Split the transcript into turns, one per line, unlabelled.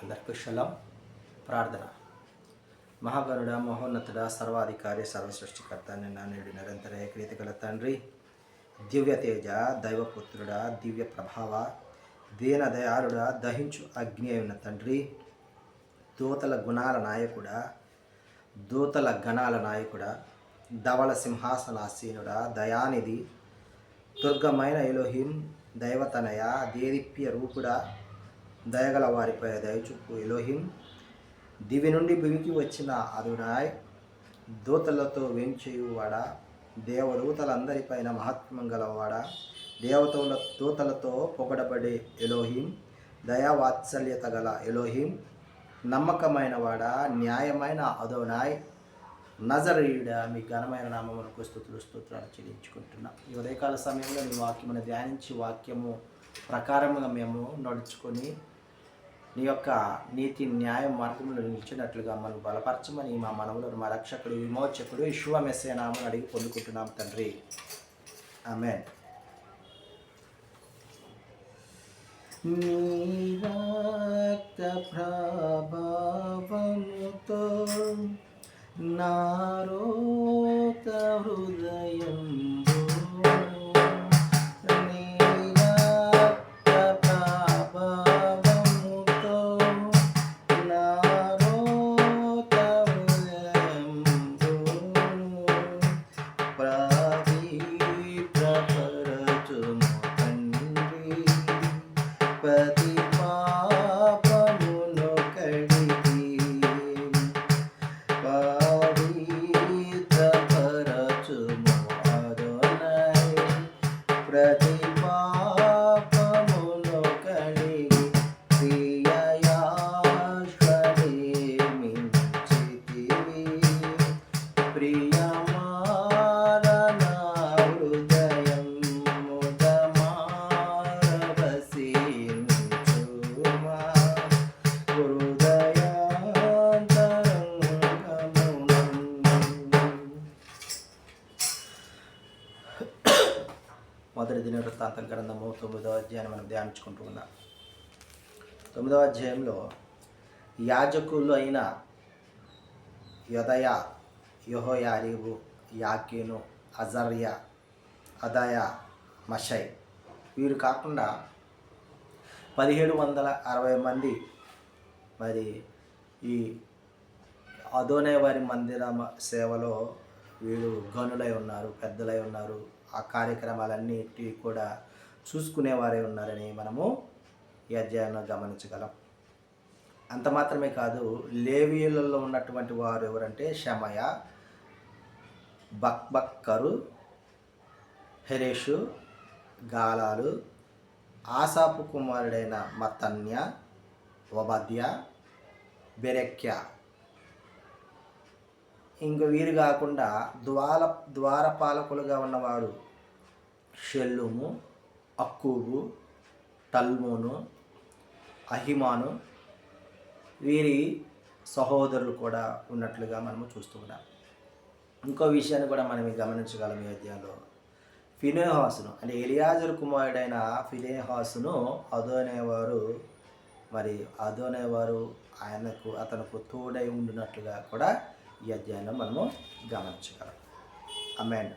అందరికీ షలాం. ప్రార్థన. మహాగణుడ, మహోన్నతుడ, సర్వాధికారి, సర్వసృష్టికర్త, నిన్న నేడు నిరంతర ఏకరీతి గల తండ్రి, దివ్య తేజ, దైవపుత్రుడ, దివ్య ప్రభావ, దీన దయాళుడ, దహించు అగ్ని అయిన తండ్రి, దూతల గుణాల నాయకుడ, దూతల గణాల నాయకుడ, ధవళ సింహాసనాసీనుడ, దయానిధి, దుర్గమైన ఎలోహిం, దైవతనయ, దేదీప్య రూపుడ, దయగల వారిపై దయచూపు ఎలోహిం, దివి నుండి భూమికి వచ్చిన అదునాయ్, దూతలతో వేంచేయువాడ, దేవదూతలందరిపైన మహత్వం గలవాడ, దూతలతో పొగడబడే ఎలోహిం, దయావాత్సల్యత గల ఎలోహిం, నమ్మకమైన వాడ, న్యాయమైన అదోనాయ్, నజరీయుడ, మీ ఘనమైన నామమునకు స్తోత్రాలు చెల్లించుకుంటున్నాం. ఈ ఉదయకాల సమయంలో నీ వాక్యమును ధ్యానించి వాక్యము ప్రకారముగా మేము నడుచుకొని నీ యొక్క నీతి న్యాయ మార్గంలో నిలిచినట్లుగా మనం బలపరచమని మా మనవులను మా రక్షకుడు విమోచకుడు యెషూవా మెస్సీయ నామమున అడిగి పొందుకుంటున్నాం తండ్రి. ఆమేన్. నీ రక్త ప్రభావముతో నా రోత హృదయం ప్రతి పాపమును కడిగి పవిత్రపరచుము అదోనై, ప్రతి పాపమును కడిగి ప్రియయాశ్వరేమించితివి, ప్రియమారణ హృదయం మొదటి దినవృత్తాంతం గ్రంథము 9వ అధ్యాయాన్ని మనం ధ్యానించుకుంటూ ఉన్నాం. 9వ అధ్యాయంలో యాజకులు అయిన యోదయ, యెహోయారీబు, యాకీను, అజర్య, అదాయ, మషై, వీరు కాకుండా 1760 మంది మరి ఈ అదోనే వారి మందిర సేవలో వీళ్ళు గనులై ఉన్నారు, పెద్దలై ఉన్నారు. ఆ కార్యక్రమాలన్నిటి కూడా చూసుకునేవారే ఉన్నారని మనము ఈ అధ్యాయంలో గమనించగలం. అంత మాత్రమే కాదు, లేవీయులలో ఉన్నటువంటి వారు ఎవరంటే షమయ, బక్బక్కరు, హెరెషు, గాలాలు, ఆసాపు కుమారుడైన మత్తన్య, ఒబద్య, బెరెక్య, ఇంక వీరు కాకుండా ద్వారపాలకులుగా ఉన్నవాడు షెల్లుము, అక్కూబు, టల్మోను, అహిమాను, వీరి సహోదరులు కూడా ఉన్నట్లుగా మనము చూస్తున్నాం. ఇంకో విషయాన్ని కూడా మనం గమనించగలం. ఈ అధ్యాయంలో ఫినెహాసును అంటే ఎలియాజరు కుమారుడైన ఫినెహాసును అదోనేవారు అతనికి తోడై ఉండినట్లుగా కూడా ఈ అధ్యాయంలో మనము గమనించగలం. ఆమేన్.